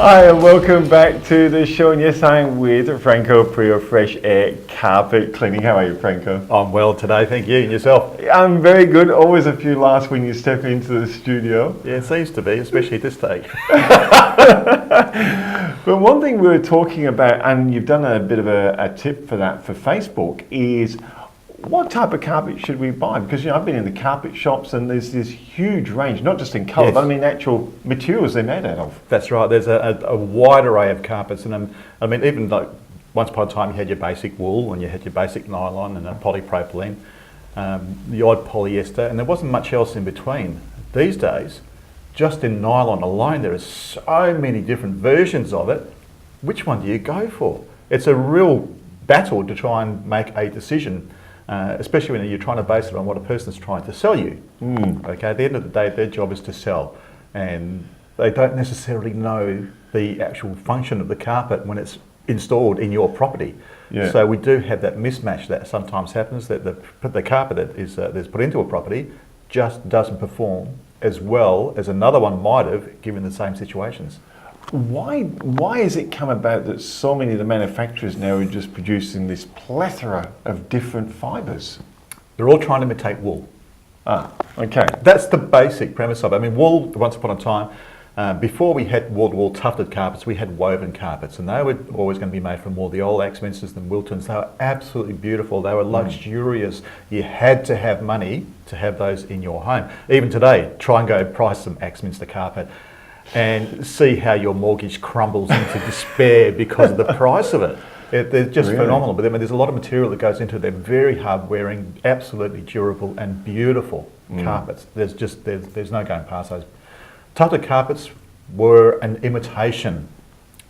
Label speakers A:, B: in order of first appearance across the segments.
A: Hi and welcome back to the show, and yes, I'm with Franco Preo, Fresh Air Carpet Cleaning. How are you, Franco?
B: I'm well today, thank you. And yourself?
A: I'm very good. Always a few laughs when you step into the studio.
B: Yeah, it seems to be, especially at this stage.
A: But one thing we were talking about, and you've done a bit of a tip for that for Facebook, is what type of carpet should we buy? Because I've been in the carpet shops and there's this huge range, not just in colour, but I mean actual materials they're made out of.
B: That's right. There's a wide array of carpets, and I mean even like once upon a time you had your basic wool and you had your basic nylon and a polypropylene, the odd polyester, and there wasn't much else in between. These days, just in nylon alone, there are so many different versions of it. Which one do you go for? It's a real battle to try and make a decision. Especially when you're trying to base it on what a person's trying to sell you. Okay, at the end of the day, their job is to sell, and they don't necessarily know the actual function of the carpet when it's installed in your property. Yeah. So we do have that mismatch that sometimes happens, that the carpet that is that's put into a property just doesn't perform as well as another one might have given the same situations.
A: Why has it come about that so many of the manufacturers now are just producing this plethora of different fibres?
B: They're all trying to imitate wool.
A: Okay.
B: That's the basic premise of it. I mean, wool, once upon a time, before we had wall-to-wall tufted carpets, we had woven carpets, and they were always going to be made from wool. The old Axminsters and Wiltons, they were absolutely beautiful. They were luxurious. You had to have money to have those in your home. Even today, try and go price some Axminster carpet and see how your mortgage crumbles into despair because of the price of it. They're just phenomenal. But I mean, there's a lot of material that goes into it. They're very hard wearing, absolutely durable and beautiful carpets. There's no going past those. Tufted carpets were an imitation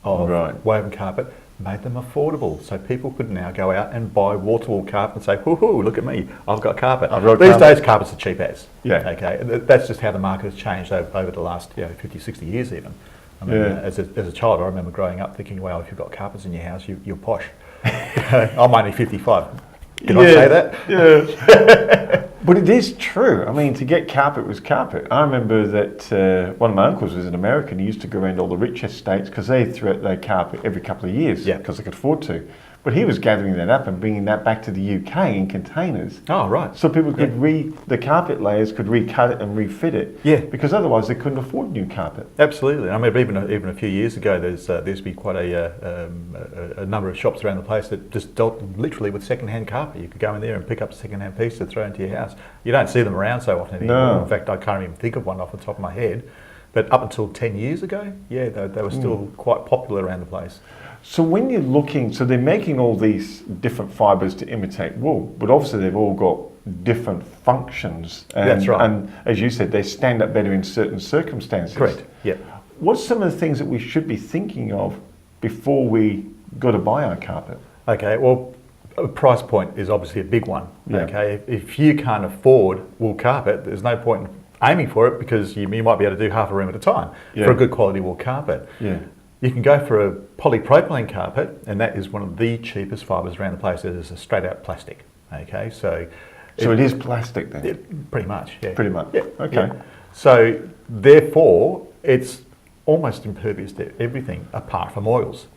B: of woven carpet, made them affordable. So people could now go out and buy wall-to-wall carpet and say, hoo-hoo, look at me, I've got carpet. These days carpets are cheap as.
A: Yeah.
B: Okay, that's just how the market has changed over the last 50, 60 years even. I mean, as a child, I remember growing up thinking, wow, if you've got carpets in your house, you're posh. I'm only 55. Can I say that?
A: Yeah. But it is true. I mean, to get carpet was carpet. I remember that one of my uncles was an American. He used to go around all the rich estates because they threw out their carpet every couple of years because they could afford to. But he was gathering that up and bringing that back to the UK in containers.
B: Oh, right.
A: So people could the carpet layers could recut it and refit it.
B: Yeah.
A: Because otherwise they couldn't afford new carpet.
B: Absolutely. I mean, even a few years ago, there's been quite a number of shops around the place that just dealt literally with second-hand carpet. You could go in there and pick up a second-hand piece to throw into your house. You don't see them around so often anymore. No. In fact, I can't even think of one off the top of my head. But up until 10 years ago, they were still quite popular around the place.
A: So when you're looking, so they're making all these different fibres to imitate wool, but obviously they've all got different functions. And,
B: that's right.
A: And as you said, they stand up better in certain circumstances.
B: Correct, yeah.
A: What's some of the things that we should be thinking of before we go to buy our carpet?
B: Okay, well, a price point is obviously a big one.
A: Yeah.
B: Okay, if you can't afford wool carpet, there's no point in aiming for it because you might be able to do half a room at a time for a good quality wool carpet.
A: Yeah.
B: You can go for a polypropylene carpet, and that is one of the cheapest fibres around the place. It is a straight out plastic. Okay, so
A: it is plastic then?
B: Pretty much, yeah.
A: Pretty much.
B: Yeah.
A: Okay.
B: Yeah. So therefore, it's almost impervious to everything apart from oils.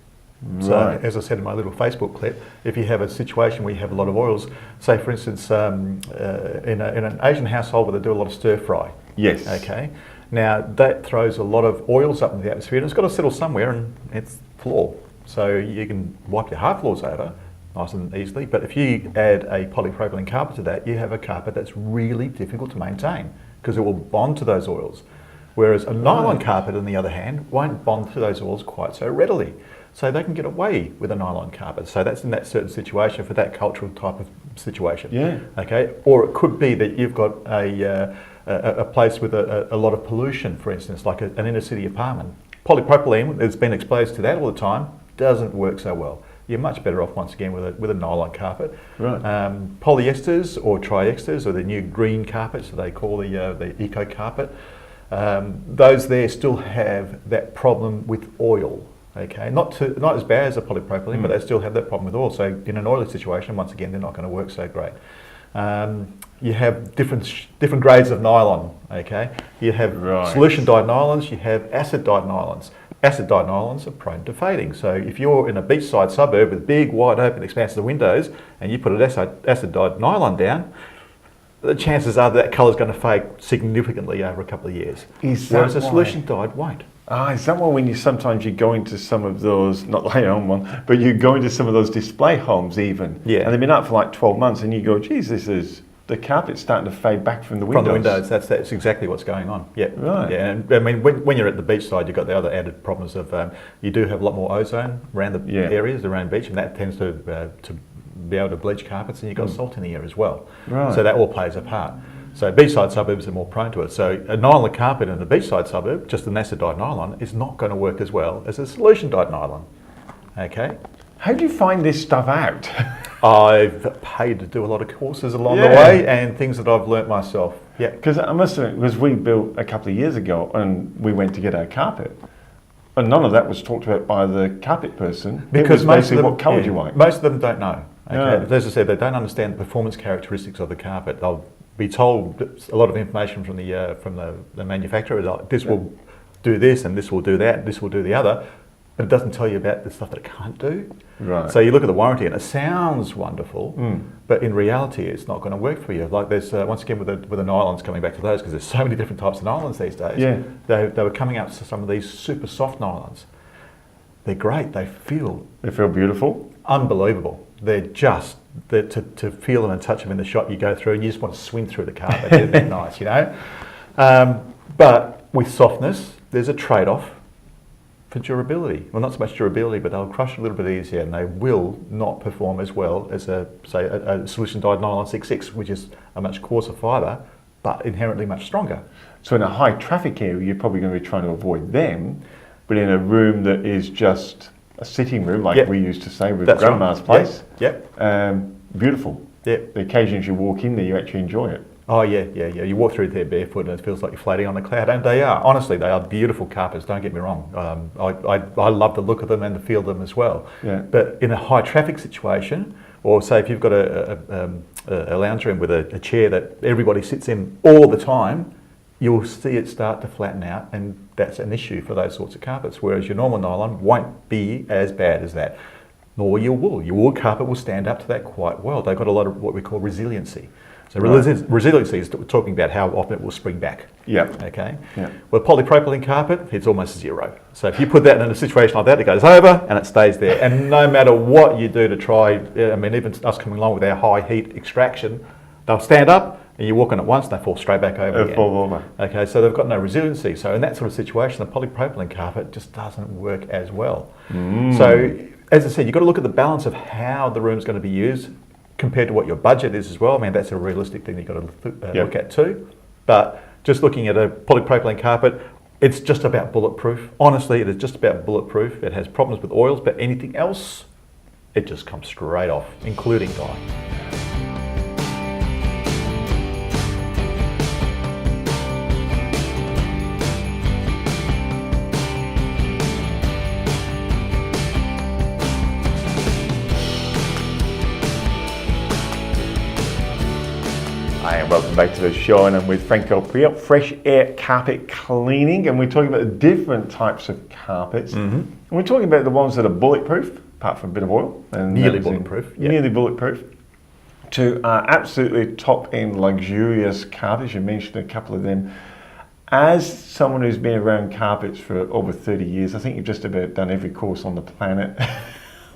B: Right. So as I said in my little Facebook clip, if you have a situation where you have a lot of oils, say for instance, in an Asian household where they do a lot of stir fry.
A: Yes.
B: Okay. Now that throws a lot of oils up in the atmosphere, and it's got to settle somewhere, and it's floor. So you can wipe your hard floors over nice and easily, but if you add a polypropylene carpet to that, you have a carpet that's really difficult to maintain because it will bond to those oils. Whereas a nylon carpet, on the other hand, won't bond to those oils quite so readily. So they can get away with a nylon carpet. So that's in that certain situation for that cultural type of situation.
A: Yeah.
B: Okay. Or it could be that you've got a place with a lot of pollution, for instance, like an inner city apartment. Polypropylene that's been exposed to that all the time doesn't work so well. You're much better off once again with a nylon carpet.
A: Right.
B: Polyesters or triesters, or the new green carpets that they call the eco carpet. Those there still have that problem with oil. Okay, not as bad as a polypropylene, but they still have that problem with oil. So in an oily situation, once again, they're not going to work so great. you have different grades of nylon. Okay, you have solution dyed nylons, you have acid dyed nylons. Acid dyed nylons are prone to fading. So if you're in a beachside suburb with big, wide open expanses of windows and you put an acid dyed nylon down, the chances are that colour is going to fade significantly over a couple of years. Whereas a solution dyed won't.
A: Is that why when sometimes you go into some of those, not like your own one, but you go into some of those display homes even, and they've been up for like 12 months and you go, geez, the carpet's starting to fade back from the windows.
B: From the windows, that's exactly what's going on. Yeah,
A: right.
B: Yeah, and I mean, when you're at the beachside, you've got the other added problems of you do have a lot more ozone around the areas around beach, and that tends to be able to bleach carpets, and you've got salt in the air as well.
A: Right.
B: So that all plays a part. So beachside suburbs are more prone to it. So a nylon carpet in a beachside suburb, just an acid dyed nylon, is not going to work as well as a solution dyed nylon. Okay.
A: How do you find this stuff out?
B: I've paid to do a lot of courses along the way and things that I've learnt myself. Yeah.
A: Because I must admit, because we built a couple of years ago and we went to get our carpet, and none of that was talked about by the carpet person.
B: Because most of them,
A: what colour do you want?
B: Most of them don't know. Okay. As I said, they don't understand the performance characteristics of the carpet. They'll be told a lot of information from the manufacturer, like this will do this and this will do that, and this will do the other. But it doesn't tell you about the stuff that it can't do.
A: Right.
B: So you look at the warranty and it sounds wonderful, but in reality it's not going to work for you. Like there's, once again with the nylons, coming back to those, because there's so many different types of nylons these days.
A: Yeah.
B: They were coming out with some of these super soft nylons. They're great, they feel
A: beautiful.
B: Unbelievable. They're to feel them and touch them in the shop you go through and you just want to swing through the carpet. They're nice, you know. But with softness, there's a trade-off for durability. Well, not so much durability, but they'll crush a little bit easier and they will not perform as well as a solution dyed nylon 6/6, which is a much coarser fibre, but inherently much stronger.
A: So in a high traffic area, you're probably going to be trying to avoid them, but in a room that is just a sitting room, like we used to say with Grandma's place, beautiful. Yep. The occasions you walk in there, you actually enjoy it.
B: Oh yeah. You walk through there barefoot and it feels like you're floating on a cloud, and they are. Honestly, they are beautiful carpets. Don't get me wrong. I love the look of them and the feel of them as well.
A: Yeah.
B: But in a high traffic situation, or say if you've got a lounge room with a chair that everybody sits in all the time, you'll see it start to flatten out, and that's an issue for those sorts of carpets. Whereas your normal nylon won't be as bad as that, nor your wool. Your wool carpet will stand up to that quite well. They've got a lot of what we call resiliency. So resiliency is talking about how often it will spring back.
A: Yeah.
B: Okay.
A: Yeah.
B: Well, polypropylene carpet, it's almost zero. So if you put that in a situation like that, it goes over and it stays there. And no matter what you do to try, I mean, even us coming along with our high heat extraction, they'll stand up and you walk on it once, they fall straight back over again.
A: Fall over.
B: Okay, so they've got no resiliency. So in that sort of situation, the polypropylene carpet just doesn't work as well. So as I said, you've got to look at the balance of how the room's going to be used compared to what your budget is as well. I mean, that's a realistic thing you've got to look at too. But just looking at a polypropylene carpet, it's just about bulletproof. Honestly, it is just about bulletproof. It has problems with oils, but anything else, it just comes straight off, including dye.
A: Hi and welcome back to the show, and I'm with Franco Preo, Fresh Air Carpet Cleaning, and we're talking about the different types of carpets. And we're talking about the ones that are bulletproof, apart from a bit of oil. And
B: nearly bulletproof.
A: Nearly bulletproof. To absolutely top-end luxurious carpets. You mentioned a couple of them. As someone who's been around carpets for over 30 years, I think you've just about done every course on the planet.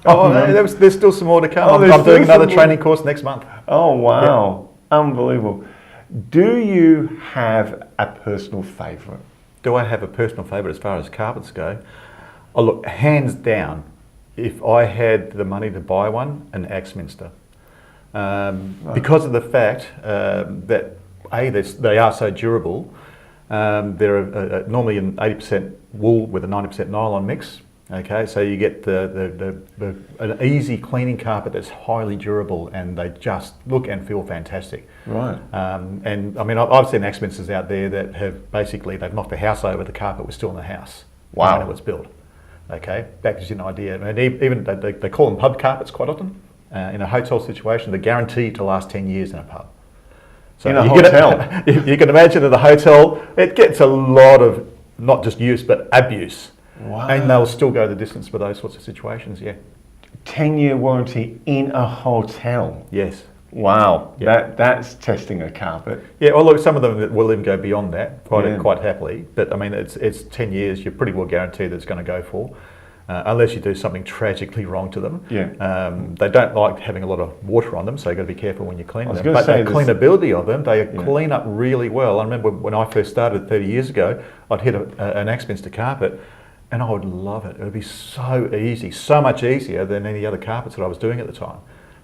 B: There's still some more to come. I'm doing another training course next month.
A: Oh, wow. Yep. Unbelievable. Do you have a personal favourite?
B: Do I have a personal favourite as far as carpets go? Oh, look, hands down, if I had the money to buy one, an Axminster. Because of the fact that they are so durable. They're normally in 80% wool with a 90% nylon mix. Okay, so you get an easy cleaning carpet that's highly durable, and they just look and feel fantastic.
A: Right.
B: And I mean, I've seen Axminsters out there that have they've knocked the house over. The carpet was still in the house.
A: Wow.
B: When it was built. Okay, that gives you an idea. And even they call them pub carpets quite often. In a hotel situation, they're guaranteed to last 10 years in a pub.
A: So in a hotel?
B: You can imagine at a hotel, it gets a lot of not just use, but abuse.
A: Wow.
B: And they'll still go the distance for those sorts of situations, yeah.
A: 10-year warranty in a hotel?
B: Yes.
A: Wow, that's testing a carpet.
B: Yeah, well, look, some of them will even go beyond that quite happily. But I mean, it's 10 years. You're pretty well guaranteed that it's going to go for, unless you do something tragically wrong to them.
A: Yeah.
B: They don't like having a lot of water on them, so you've got to be careful when you clean them. But
A: say
B: the cleanability of them, they clean up really well. I remember when I first started 30 years ago, I'd hit an Axminster carpet, and I would love it. It would be so easy, so much easier than any other carpets that I was doing at the time.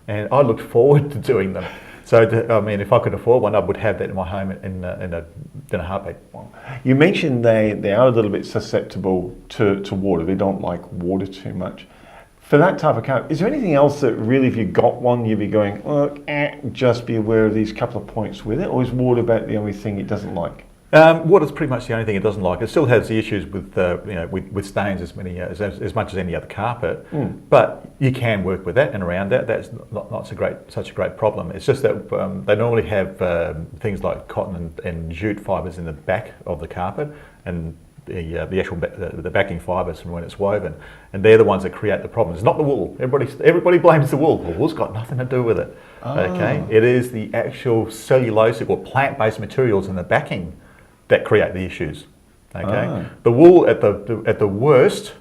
B: And I looked forward to doing them. So, I mean, if I could afford one, I would have that in my home in a heartbeat.
A: You mentioned they are a little bit susceptible to water. They don't like water too much. For that type of carpet, is there anything else that really, if you got one, you'd be going, look, just be aware of these couple of points with it? Or is water about the only thing it doesn't like?
B: Water's pretty much the only thing it doesn't like. It still has the issues with with stains as much as any other carpet, but you can work with that and around that. That's not such a great problem. It's just that they normally have things like cotton and jute fibres in the back of the carpet, and the actual the backing fibres from when it's woven, and they're the ones that create the problem. It's not the wool. Everybody blames the wool. The wool's got nothing to do with it. Oh. Okay, it is the actual cellulosic or plant-based materials in the backing that create the issues. Okay, the wool at the worst,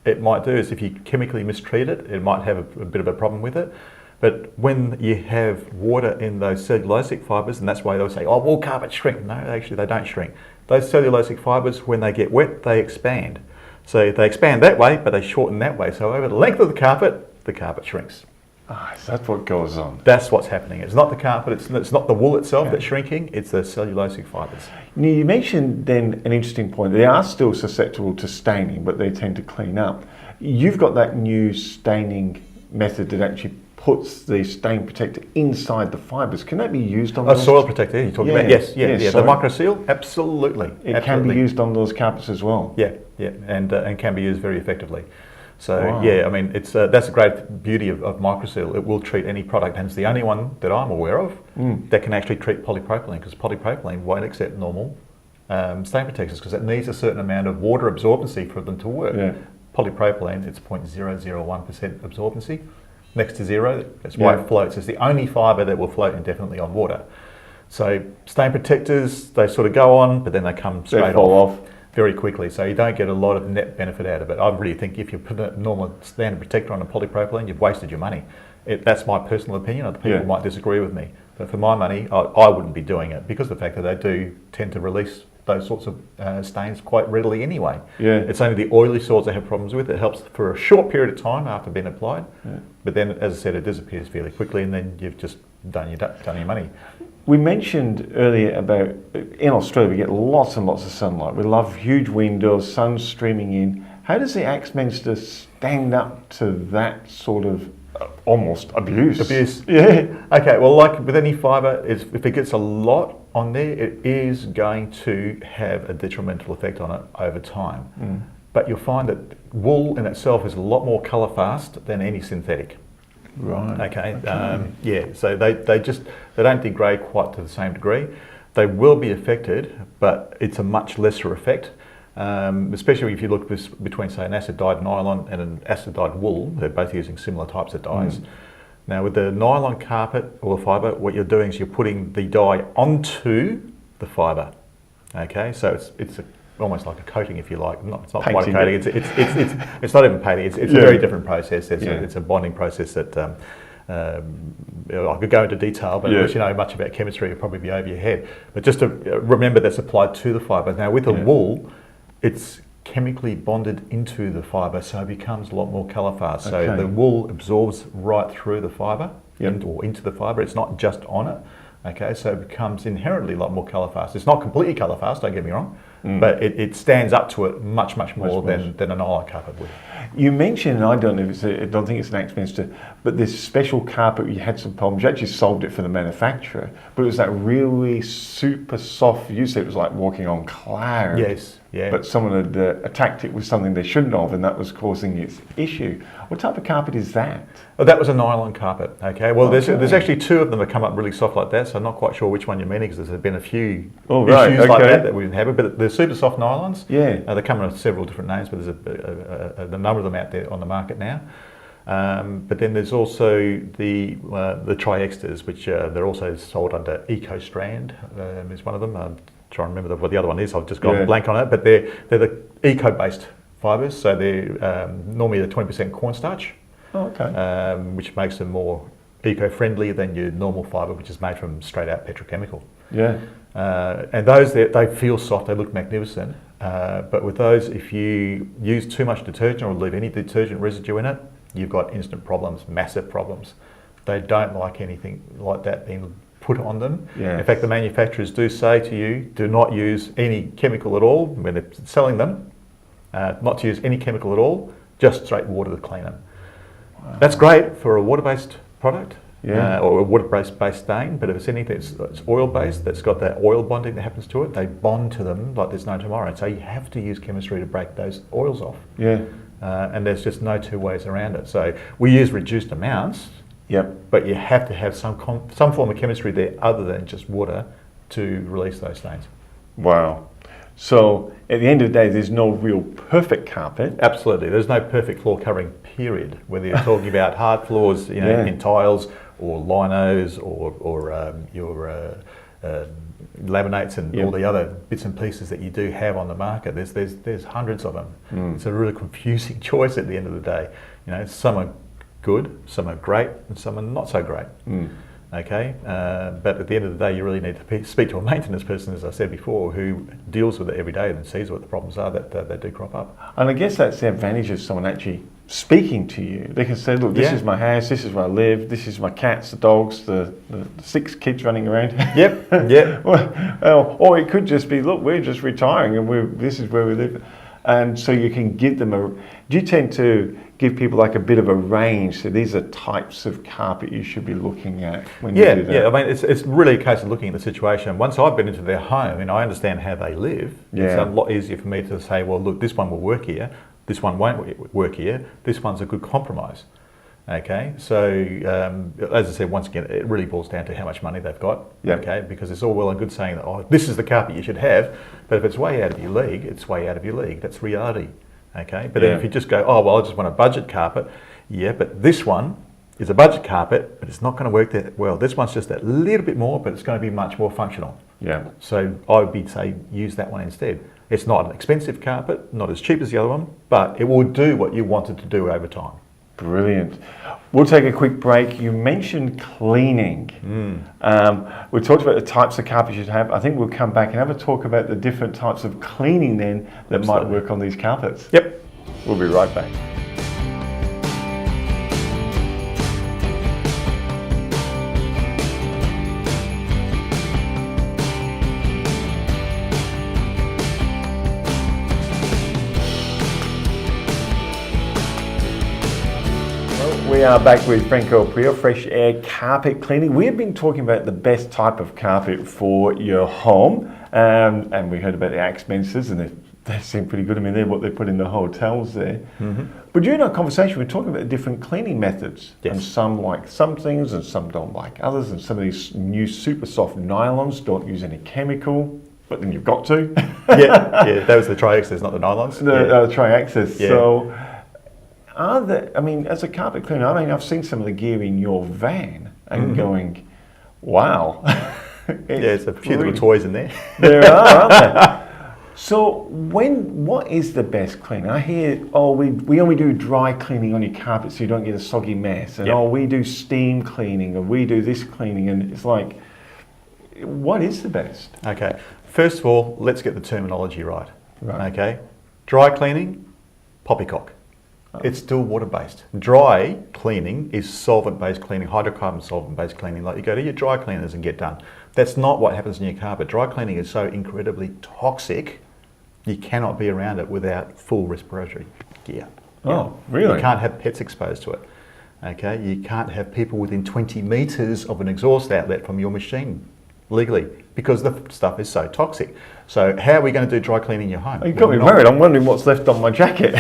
B: it might do is if you chemically mistreat it, it might have a bit of a problem with it. But when you have water in those cellulosic fibres, and that's why they'll say, "Oh, wool carpets shrink." No, actually, they don't shrink. Those cellulosic fibres, when they get wet, they expand. So they expand that way, but they shorten that way. So over the length of the carpet shrinks.
A: So that's what goes on.
B: That's what's happening. It's not the carpet, it's not the wool itself that's shrinking, it's the cellulosic fibres.
A: Now, you mentioned then an interesting point. They are still susceptible to staining, but they tend to clean up. You've got that new staining method that actually puts the stain protector inside the fibres. Can that be used on those?
B: Soil protector, you're talking about? Yes. The micro seal, absolutely.
A: It can be used on those carpets as well.
B: Yeah, and can be used very effectively. So I mean, it's that's a great beauty of microseal. It will treat any product, and it's the only one that I'm aware of that can actually treat polypropylene, because polypropylene won't accept normal stain protectors because it needs a certain amount of water absorbency for them to work. Yeah. Polypropylene, it's 0.001% absorbency, next to zero. That's why it floats. It's the only fibre that will float indefinitely on water. So stain protectors, they sort of go on, but then they come straight off very quickly, so you don't get a lot of net benefit out of it. I really think if you put a normal standard protector on a polypropylene, you've wasted your money. That's my personal opinion. Other people might disagree with me, but for my money, I wouldn't be doing it because of the fact that they do tend to release those sorts of stains quite readily anyway. Yeah. It's only the oily soils I have problems with. It helps for a short period of time after being applied, but then, as I said, it disappears fairly quickly, and then you've just done your money.
A: We mentioned earlier about, in Australia, we get lots and lots of sunlight. We love huge windows, sun streaming in. How does the Axminster stand up to that sort of almost abuse? Yeah.
B: Okay, well, like with any fibre, if it gets a lot on there, it is going to have a detrimental effect on it over time. But you'll find that wool in itself is a lot more colour fast than any synthetic.
A: Right.
B: Okay. So they don't degrade quite to the same degree. They will be affected, but it's a much lesser effect. Especially if you look between, say, an acid dyed nylon and an acid dyed wool. They're both using similar types of dyes. Now, with the nylon carpet or fibre, what you're doing is you're putting the dye onto the fibre. Okay, so it's almost like a coating, if you like. It's not quite a coating. It's not even painting. It's a very different process. It's a bonding process that I could go into detail, but unless you know much about chemistry, it'll probably be over your head. But just to remember, that's applied to the fibre. Now, with the wool, it's chemically bonded into the fibre, so it becomes a lot more colour fast. So the wool absorbs right through the fibre or into the fibre. It's not just on it. Okay, so it becomes inherently a lot more colour fast. It's not completely colour fast, don't get me wrong, but it stands up to it much more than a nylon carpet would.
A: You mentioned, and I don't know if I don't think it's an expense but this special carpet, you had some problems. You actually solved it for the manufacturer, but it was that really super soft. You said it was like walking on cloud.
B: Yes, yeah.
A: But someone had attacked it with something they shouldn't have, and that was causing its issue. What type of carpet is that?
B: Well, that was a nylon carpet. Okay. Well, there's actually two of them that come up really soft like that. So I'm not quite sure which one you're meaning because there's been a few issues like that we've had. But they're super soft nylons.
A: Yeah.
B: They come in several different names, but there's a number of them out there on the market now. But then there's also the triextras, which they're also sold under EcoStrand. Is one of them. I'm trying to remember what the other one is. I've just gone blank on it. But they're the eco-based fibres. So they're normally the 20% cornstarch.
A: Oh, okay.
B: Which makes them more eco-friendly than your normal fibre, which is made from straight out petrochemical.
A: Yeah.
B: And those, they feel soft, they look magnificent. But with those, if you use too much detergent or leave any detergent residue in it, you've got instant problems, massive problems. They don't like anything like that being put on them.
A: Yes.
B: In fact, the manufacturers do say to you, do not use any chemical at all when they're selling them. Not to use any chemical at all, just straight water to clean them. Wow. That's great for a water-based product. Or a water-based stain, but if it's anything that's oil-based, that's got that oil bonding that happens to it, they bond to them like there's no tomorrow. So you have to use chemistry to break those oils off.
A: Yeah.
B: And there's just no two ways around it. So we use reduced amounts, but you have to have some form of chemistry there other than just water to release those stains.
A: Wow. So at the end of the day, there's no real perfect carpet.
B: Absolutely. There's no perfect floor covering, period. Whether you're talking about hard floors, in tiles, or linos, or your laminates and all the other bits and pieces that you do have on the market. There's hundreds of them. It's a really confusing choice at the end of the day. Some are good, some are great, and some are not so great. Okay, but at the end of the day, you really need to speak to a maintenance person, as I said before, who deals with it every day and sees what the problems are that do crop up.
A: And I guess that's the advantage of someone actually speaking to you. They can say, look, this is my house, this is where I live, this is my cats, the dogs, the 6 kids running around. Or it could just be, look, we're just retiring and this is where we live. And so you can give them do you tend to give people like a bit of a range? So these are types of carpet you should be looking at when you do that?
B: Yeah, I mean, it's really a case of looking at the situation. Once I've been into their home and I understand how they live, it's a lot easier for me to say, well, look, this one will work here, this one won't work here, this one's a good compromise. Okay, so as I said, once again, it really boils down to how much money they've got. Okay, because it's all well and good saying that, oh, this is the carpet you should have, but if it's way out of your league, it's way out of your league. That's reality. Okay, but then if you just go, oh, well, I just want a budget carpet, but this one is a budget carpet, but it's not going to work that well. This one's just that little bit more, but it's going to be much more functional. So I would say use that one instead. It's not an expensive carpet, not as cheap as the other one, but it will do what you wanted to do over time.
A: Brilliant. We'll take a quick break. You mentioned cleaning. We talked about the types of carpets you'd have. I think we'll come back and have a talk about the different types of cleaning then that might work on these carpets. We'll be right back. We are back with Franco Preo, Fresh Air Carpet Cleaning. We've been talking about the best type of carpet for your home, and we heard about the expenses, and they seem pretty good. I mean, they're what they put in the hotels there. But during our conversation, we were talking about different cleaning methods, and some like some things, and some don't like others, and some of these new super soft nylons don't use any chemical, but then you've got to.
B: That was the triextras, not the nylons.
A: The triextras. So. As a carpet cleaner, I've seen some of the gear in your van and going, wow.
B: It's a few little toys in there.
A: There are, aren't there? So what is the best cleaning? I hear, we only do dry cleaning on your carpet so you don't get a soggy mess. And we do steam cleaning, and we do this cleaning. And it's like, what is the best?
B: Okay. First of all, let's get the terminology right. Okay. Dry cleaning, poppycock. It's still water-based. Dry cleaning is solvent-based cleaning, hydrocarbon solvent-based cleaning, like you go to your dry cleaners and get done. That's not what happens in your carpet. Dry cleaning is so incredibly toxic, you cannot be around it without full respiratory gear.
A: Oh, really?
B: You can't have pets exposed to it. Okay, you can't have people within 20 metres of an exhaust outlet from your machine legally because the stuff is so toxic. So how are we going to do dry cleaning in your home?
A: Oh, you got me worried. I'm wondering what's left on my jacket.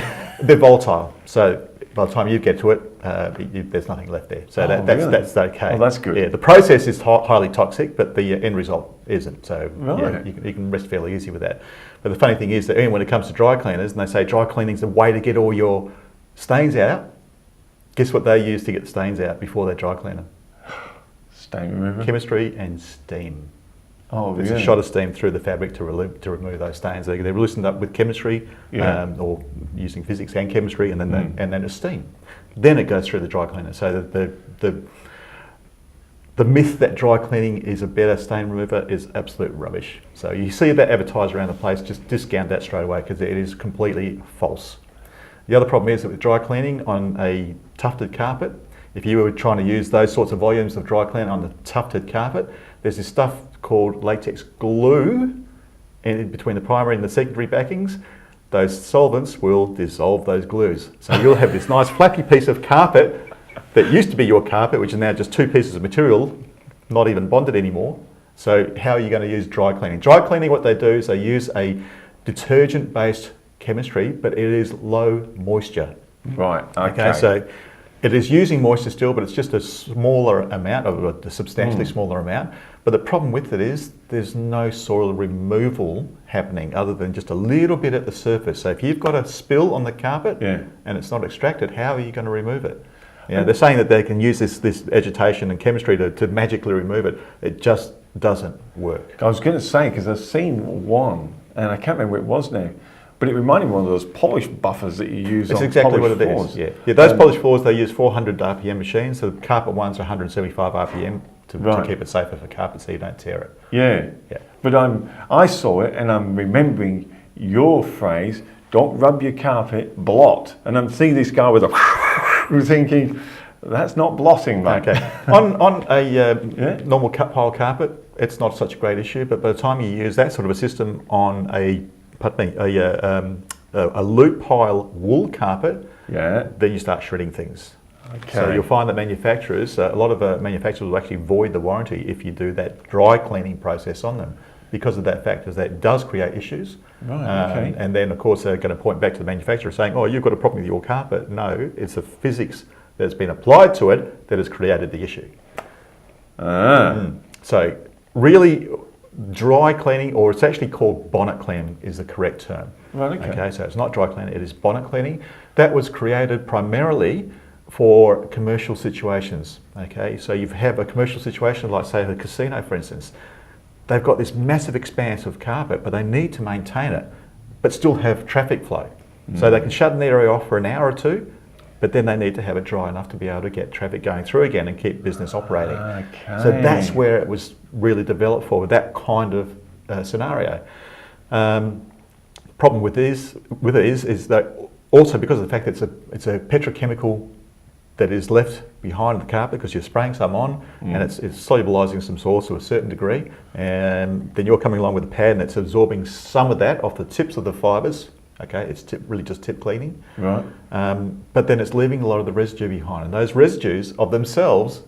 B: They're volatile. So by the time you get to it, there's nothing left there. So that's okay.
A: Oh, that's good.
B: Yeah, the process is highly toxic, but the end result isn't. So
A: right.
B: yeah, you can rest fairly easy with that. But the funny thing is that when it comes to dry cleaners, and they say dry cleaning is the way to get all your stains out, guess what they use to get the stains out before they dry clean them?
A: Stain remover?
B: Chemistry and steam.
A: Oh,
B: There's a shot of steam through the fabric to remove those stains. They're loosened up with chemistry, or using physics and chemistry, and then and then a steam. Then it goes through the dry cleaner. So the myth that dry cleaning is a better stain remover is absolute rubbish. So you see that advertised around the place, just discount that straight away because it is completely false. The other problem is that with dry cleaning on a tufted carpet, if you were trying to use those sorts of volumes of dry cleaning on the tufted carpet, there's this stuff called latex glue in between the primary and the secondary backings. Those solvents will dissolve those glues. So you'll have this nice flappy piece of carpet that used to be your carpet, which is now just two pieces of material, not even bonded anymore. So how are you going to use dry cleaning? Dry cleaning, what they do is they use a detergent-based chemistry, but it is low moisture.
A: Right,
B: okay. So it is using moisture still, but it's just a smaller amount, or a substantially smaller amount. But the problem with it is there's no soil removal happening other than just a little bit at the surface. So if you've got a spill on the carpet and it's not extracted, how are you going to remove it? You know, they're saying that they can use this agitation and chemistry to magically remove it. It just doesn't work.
A: I was going to say, because I've seen one, and I can't remember what it was now, but it reminded me of one of those polish buffers that you use on polished floors.
B: That's exactly what it is. Yeah, those polished floors, they use 400 RPM machines. So the carpet ones are 175 RPM to keep it safer for carpet so you don't tear it.
A: Yeah. But I saw it and I'm remembering your phrase, don't rub your carpet, blot. And I'm seeing this guy with a thinking, that's not blotting, mate.
B: Okay. on a normal cut pile carpet, it's not such a great issue, but by the time you use that sort of a system on a loop pile wool carpet, then you start shredding things.
A: Okay.
B: So you'll find that manufacturers, a lot of manufacturers will actually void the warranty if you do that dry cleaning process on them because of that fact, is that it does create issues.
A: Right, okay.
B: And then of course they're going to point back to the manufacturer saying, oh, you've got a problem with your carpet. No, it's the physics that's been applied to it that has created the issue. So really, dry cleaning, or it's actually called bonnet cleaning, is the correct term.
A: Right, okay.
B: So it's not dry cleaning, it is bonnet cleaning. That was created primarily for commercial situations. Okay, so you have a commercial situation like, say, a casino, for instance. They've got this massive expanse of carpet, but they need to maintain it, but still have traffic flow. So they can shut an area off for an hour or two, but then they need to have it dry enough to be able to get traffic going through again and keep business operating.
A: Okay.
B: So that's where it was really developed for, that kind of scenario. Problem with it is that also because of the fact that it's a petrochemical that is left behind the carpet because you're spraying some on and it's solubilizing some soils to a certain degree, and then you're coming along with a pad and it's absorbing some of that off the tips of the fibres. Okay, it's really just tip cleaning.
A: Right.
B: But then it's leaving a lot of the residue behind, and those residues of themselves,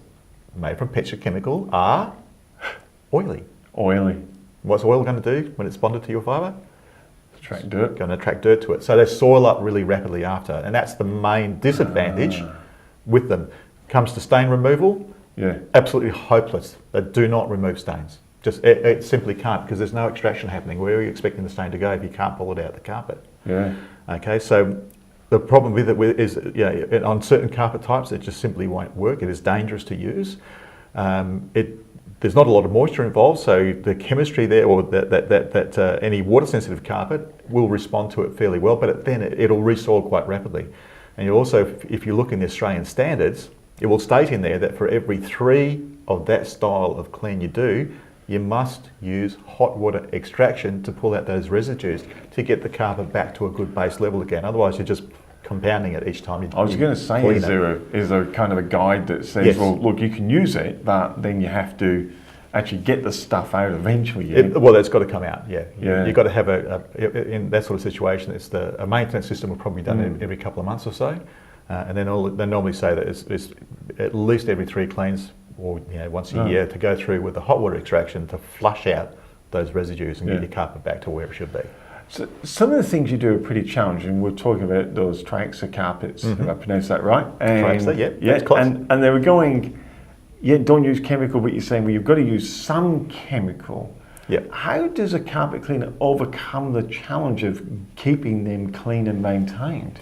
B: made from petrochemical, are oily.
A: Oily.
B: What's oil going to do when it's bonded to your fibre?
A: Attract dirt.
B: Going to attract dirt to it. So they soil up really rapidly after, and that's the main disadvantage with them. Comes to stain removal, absolutely hopeless. They do not remove stains. It simply can't, because there's no extraction happening. Where are you expecting the stain to go if you can't pull it out of the carpet?
A: Yeah.
B: Okay, so the problem with it is, on certain carpet types, it just simply won't work. It is dangerous to use. There's not a lot of moisture involved, so the chemistry there, or that any water-sensitive carpet will respond to it fairly well, but then it'll resoil quite rapidly. And you also, if you look in the Australian standards, it will state in there that for every 3 of that style of clean you do, you must use hot water extraction to pull out those residues to get the carpet back to a good base level again. Otherwise, you're just compounding it each time you
A: I was going to say, is there kind of a guide that says, well, look, you can use it, but then you have to actually get the stuff out eventually.
B: Well, that's got to come out. Yeah. You've got to have in that sort of situation. It's a maintenance system will probably be done every couple of months or so, and then they normally say that it's at least every 3 cleans or once a year to go through with the hot water extraction to flush out those residues and get your carpet back to where it should be.
A: So some of the things you do are pretty challenging. We're talking about those Traxxas carpets, if I pronounce that right.
B: Traxxas, yeah.
A: And they were going, don't use chemical, but you're saying, well, you've got to use some chemical.
B: Yeah.
A: How does a carpet cleaner overcome the challenge of keeping them clean and maintained?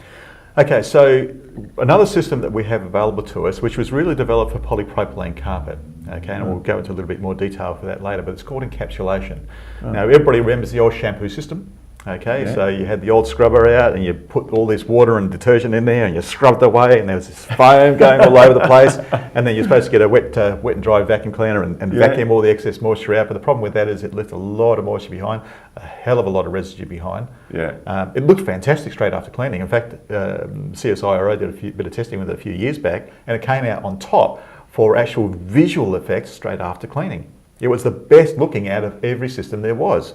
B: Okay, so another system that we have available to us, which was really developed for polypropylene carpet, okay, and we'll go into a little bit more detail for that later, but it's called encapsulation. Now, everybody remembers the old shampoo system, okay, so you had the old scrubber out and you put all this water and detergent in there and you scrubbed away and there was this foam going all over the place, and then you're supposed to get a wet and dry vacuum cleaner and vacuum all the excess moisture out, but the problem with that is it left a lot of moisture behind, a hell of a lot of residue behind. It looked fantastic straight after cleaning. In fact, CSIRO did a bit of testing with it a few years back, and it came out on top for actual visual effects straight after cleaning. It was the best looking out of every system there was,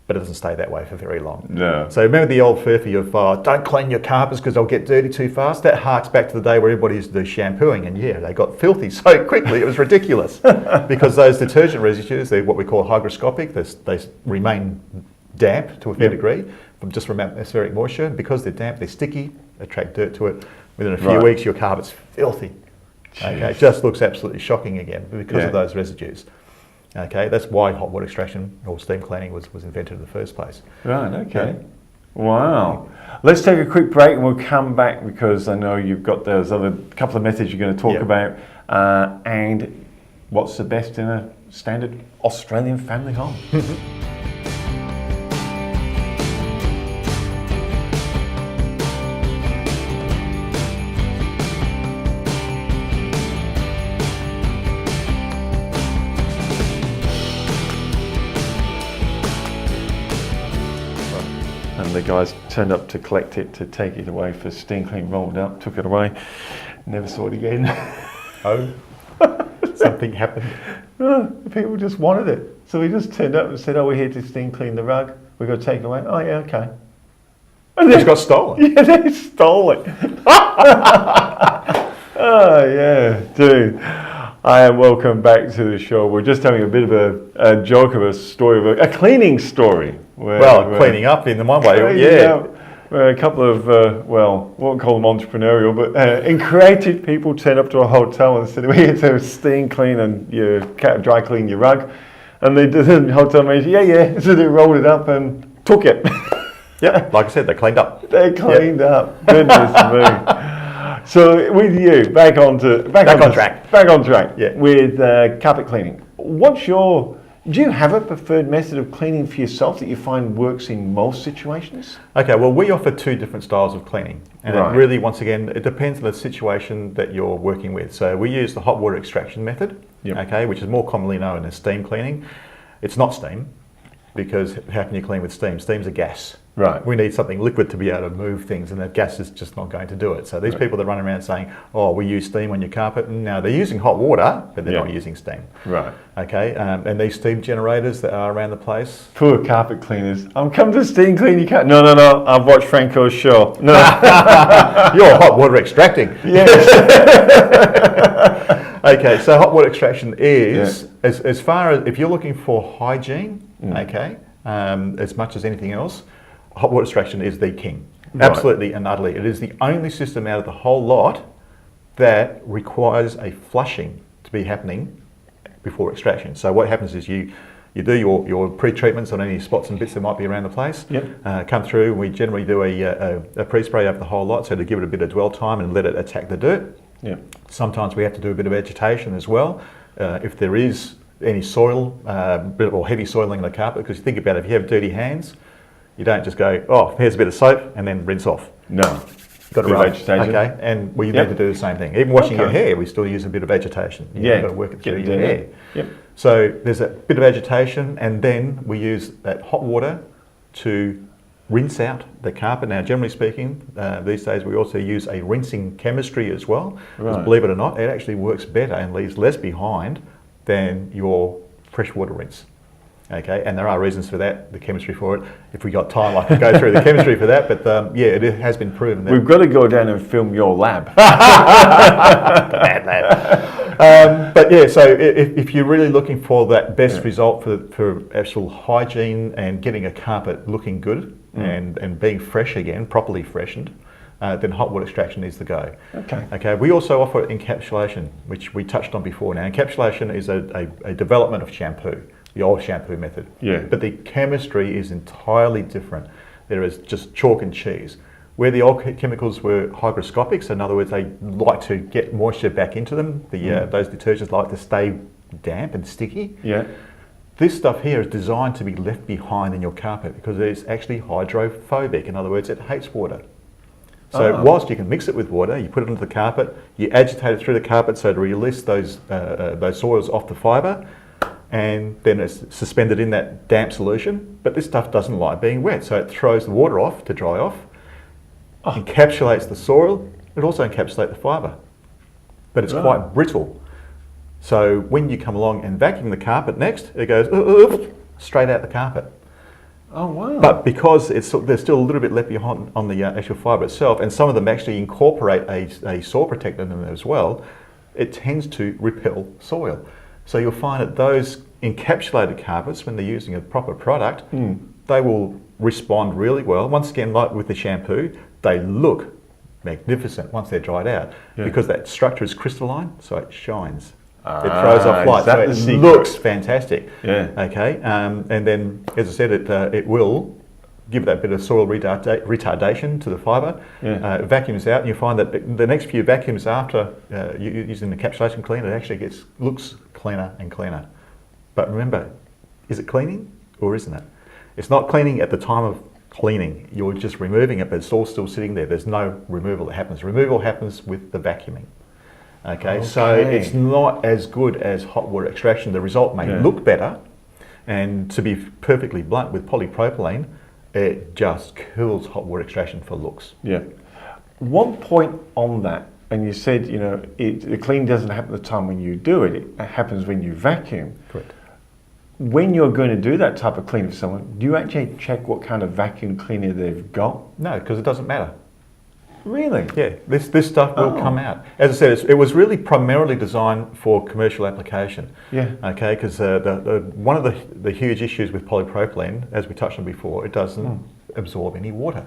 B: but it doesn't stay that way for very long.
A: No.
B: So remember the old furphy of don't clean your carpets because they'll get dirty too fast? That harks back to the day where everybody used to do shampooing, and they got filthy so quickly it was ridiculous because those detergent residues, they're what we call hygroscopic, they remain damp to a fair degree from atmospheric moisture, and because they're damp, they're sticky, attract dirt to it. Within a few weeks, your carpet's filthy. Okay, it just looks absolutely shocking again because of those residues. Okay, that's why hot water extraction or steam cleaning was invented in the first place.
A: Right, okay. Wow. Let's take a quick break and we'll come back because I know you've got those other couple of methods you're going to talk about and what's the best in a standard Australian family home. The guys turned up to collect it, to take it away for steam clean, rolled up, took it away, never saw it again.
B: Oh, something happened.
A: People just wanted it. So we just turned up and said, we're here to steam clean the rug. We've got to take it away. Oh, yeah, okay.
B: And it got stolen.
A: Yeah, they stole it. Oh, yeah, dude. Welcome back to the show. We're just having a bit of a joke of a story, of a cleaning story.
B: Cleaning up in one way,
A: Where a couple of, won't call them entrepreneurial, but creative people turned up to a hotel and said, we're here to steam clean and dry clean your rug. And they did, the hotel manager, so they rolled it up and took it.
B: Like I said, they cleaned up.
A: They cleaned up. Goodness me. So with you, back on track. With carpet cleaning. Do you have a preferred method of cleaning for yourself that you find works in most situations?
B: Okay, well, we offer 2 different styles of cleaning. And it really, once again, it depends on the situation that you're working with. So we use the hot water extraction method, which is more commonly known as steam cleaning. It's not steam, because how can you clean with steam? Steam's a gas.
A: Right.
B: We need something liquid to be able to move things, and that gas is just not going to do it. So these people that run around saying, we use steam on your carpet, no, they're using hot water, but they're not using steam.
A: Right.
B: Okay, and these steam generators that are around the place.
A: Poor carpet cleaners. I'm coming to steam clean your carpet. No, I've watched Franco's show. No.
B: You're hot water extracting.
A: Yes.
B: Okay, so hot water extraction is, as far as, if you're looking for hygiene, as much as anything else, hot water extraction is the king. Absolutely and utterly. It is the only system out of the whole lot that requires a flushing to be happening before extraction. So what happens is you do your pre-treatments on any spots and bits that might be around the place. Come through, we generally do a pre-spray over the whole lot, so to give it a bit of dwell time and let it attack the dirt. Sometimes we have to do a bit of vegetation as well. If there is any soil or heavy soiling in the carpet, because you think about it, if you have dirty hands, you don't just go, here's a bit of soap and then rinse off.
A: No.
B: Got to rub. Okay, and we need to do the same thing. Even washing your hair, we still use a bit of vegetation. You've got to work it through your hair. So there's a bit of agitation, and then we use that hot water to rinse out the carpet. Now, generally speaking, these days we also use a rinsing chemistry as well. Because believe it or not, it actually works better and leaves less behind than your freshwater rinse. Okay, and there are reasons for that, the chemistry for it. If we got time, I could go through the chemistry for that, but yeah, it has been proven that.
A: We've got to go down and film your lab.
B: Bad lab. But yeah, so if you're really looking for that best result for actual hygiene and getting a carpet looking good and being fresh again, properly freshened, then hot water extraction is the go. Okay. We also offer encapsulation, which we touched on before. Now, encapsulation is a development of shampoo. The old shampoo method.
A: Yeah.
B: But the chemistry is entirely different. There is just chalk and cheese. Where the old chemicals were hygroscopic, so in other words, they like to get moisture back into them. Those detergents like to stay damp and sticky.
A: Yeah.
B: This stuff here is designed to be left behind in your carpet because it's actually hydrophobic. In other words, it hates water. So whilst you can mix it with water, you put it into the carpet, you agitate it through the carpet so to release those soils off the fibre, and then it's suspended in that damp solution. But this stuff doesn't like being wet, so it throws the water off to dry off, encapsulates the soil. It also encapsulates the fibre, but it's quite brittle. So when you come along and vacuum the carpet next, it goes straight out the carpet.
A: Oh wow!
B: But because there's still a little bit left behind on the actual fibre itself, and some of them actually incorporate a soil protector in them as well, it tends to repel soil. So you'll find that those encapsulated carpets, when they're using a proper product, they will respond really well. Once again, like with the shampoo, they look magnificent once they're dried out because that structure is crystalline, so it shines. It throws off light, so it looks fantastic.
A: Yeah.
B: Okay, and then, as I said, it will give that bit of soil retardation to the fibre. It vacuums out, and you find that the next few vacuums after using the encapsulation cleaner, it actually looks cleaner and cleaner. But remember, is it cleaning or isn't it? It's not cleaning at the time of cleaning. You're just removing it, but it's all still sitting there. There's no removal that happens. Removal happens with the vacuuming. Okay, so it's not as good as hot water extraction. The result may look better, and to be perfectly blunt, with polypropylene, it just kills hot water extraction for looks.
A: Yeah. One point on that, and you said, the cleaning doesn't happen at the time when you do it. It happens when you vacuum.
B: Correct.
A: When you're going to do that type of cleaning for someone, do you actually check what kind of vacuum cleaner they've got?
B: No, because it doesn't matter.
A: Really?
B: Yeah, this stuff will come out. As I said, it was really primarily designed for commercial application.
A: Yeah.
B: Okay, because one of the huge issues with polypropylene, as we touched on before, it doesn't absorb any water.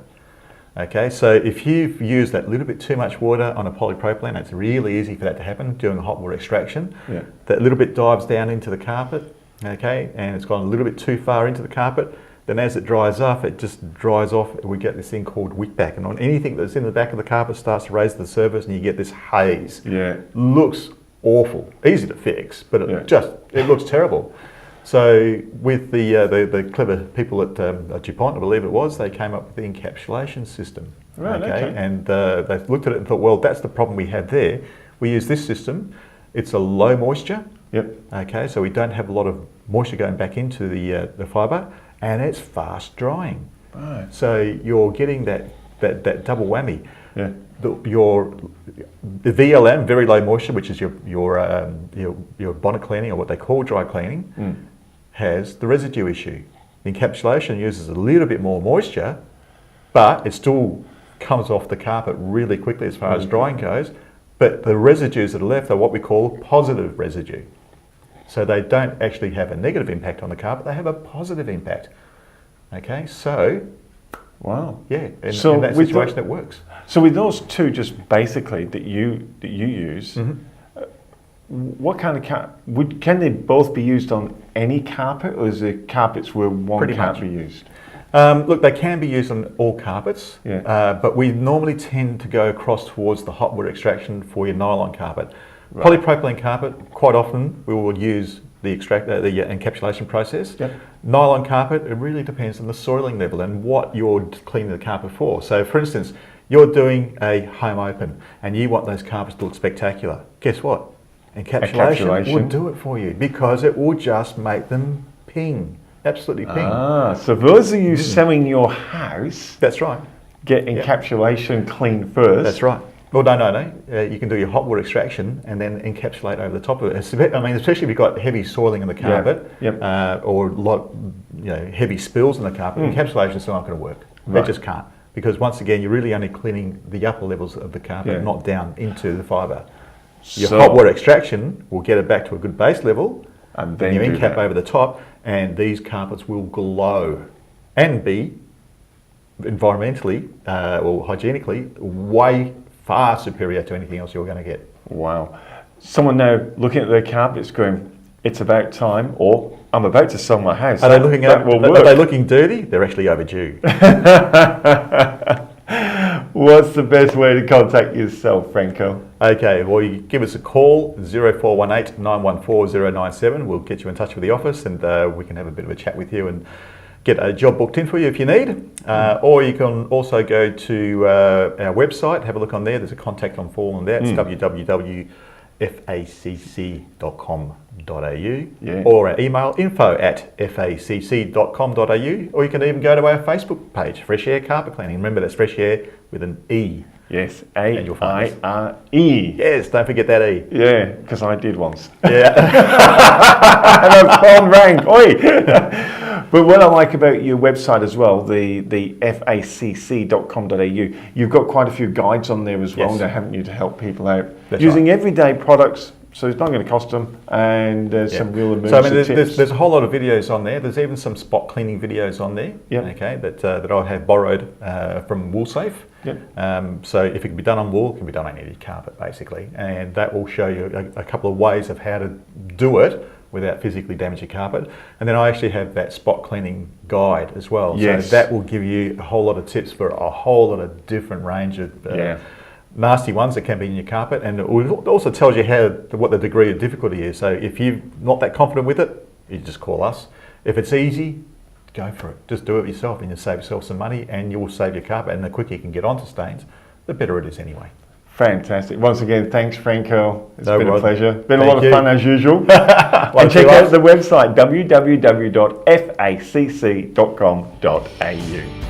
B: Okay, so if you've used that little bit too much water on a polypropylene, it's really easy for that to happen during a hot water extraction.
A: Yeah.
B: That little bit dives down into the carpet, okay, and it's gone a little bit too far into the carpet. Then as it dries off, it just dries off. We get this thing called wick back, and on anything that's in the back of the carpet starts to raise to the surface, and you get this haze.
A: Yeah.
B: Looks awful. Easy to fix, but it looks terrible. So with the clever people at DuPont, I believe it was, they came up with the encapsulation system.
A: Right. Okay.
B: And they looked at it and thought, well, that's the problem we have there. We use this system. It's a low moisture.
A: Yep.
B: Okay, so we don't have a lot of moisture going back into the fibre, and it's fast drying.
A: Right.
B: So you're getting that double whammy.
A: Yeah.
B: The VLM, very low moisture, which is your bonnet cleaning, or what they call dry cleaning, has the residue issue. The encapsulation uses a little bit more moisture, but it still comes off the carpet really quickly as far as drying goes. But the residues that are left are what we call positive residue. So they don't actually have a negative impact on the carpet, they have a positive impact. Okay, so
A: wow.
B: Yeah, in that
A: with
B: situation it works.
A: So with those two just basically that you use, what kind of can they both be used on any carpet, or is there carpets where one can't be used?
B: Look, they can be used on all carpets,
A: Yeah.
B: but we normally tend to go across towards the hot water extraction for your nylon carpet.
A: Right.
B: Polypropylene carpet, quite often we will use the encapsulation process.
A: Yep.
B: Nylon carpet, it really depends on the soiling level and what you're cleaning the carpet for. So for instance, you're doing a home open and you want those carpets to look spectacular. Guess what? Encapsulation will do it for you, because it will just make them ping. Absolutely ping.
A: So those of you selling your house,
B: That's right.
A: get encapsulation clean first.
B: That's right. Well, no. You can do your hot water extraction and then encapsulate over the top of it. I mean, especially if you've got heavy soiling in the carpet or heavy spills in the carpet, encapsulation is not going to work. It just can't. Because once again, you're really only cleaning the upper levels of the carpet, not down into the fibre. Your hot water extraction will get it back to a good base level, and then you encap over the top, and these carpets will glow and be environmentally or hygienically way far superior to anything else you're going to get.
A: Wow. Someone now looking at their carpets going, it's about time, or I'm about to sell my house.
B: Are they looking dirty? They're actually overdue.
A: What's the best way to contact yourself, Franco?
B: Okay, well, you give us a call, 0418 914 097. We'll get you in touch with the office, and we can have a bit of a chat with you and get a job booked in for you if you need. Or you can also go to our website, have a look on there. There's a contact on form on there. It's www.facc.com.au, or our email info@facc.com.au, or you can even go to our Facebook page, Fresh Air Carpet Cleaning. Remember, that's Fresh Air with an E.
A: Yes, A-I-R-E.
B: Yes, don't forget that E.
A: Yeah, because I did once.
B: Yeah.
A: And the phone rang. Oi! But what I like about your website as well, the facc.com.au, you've got quite a few guides on there as well, now, haven't you, to help people out using everyday products, so it's not going to cost them, and some real emergency tips.
B: There's a whole lot of videos on there. There's even some spot cleaning videos on there. Okay, that I have borrowed from WoolSafe. So if it can be done on wool, it can be done on any carpet basically, and that will show you a couple of ways of how to do it without physically damaging carpet. And then I actually have that spot cleaning guide as well. So that will give you a whole lot of tips for a whole lot of different range of nasty ones that can be in your carpet, and it also tells you what the degree of difficulty is. So if you're not that confident with it, you just call us. If it's easy, go for it. Just do it yourself, and you'll save yourself some money, and you will save your carpet. And the quicker you can get onto stains, the better it is anyway.
A: Fantastic. Once again, thanks, Franco. It's been a pleasure. Been a lot of fun as usual. And check out the website, www.facc.com.au.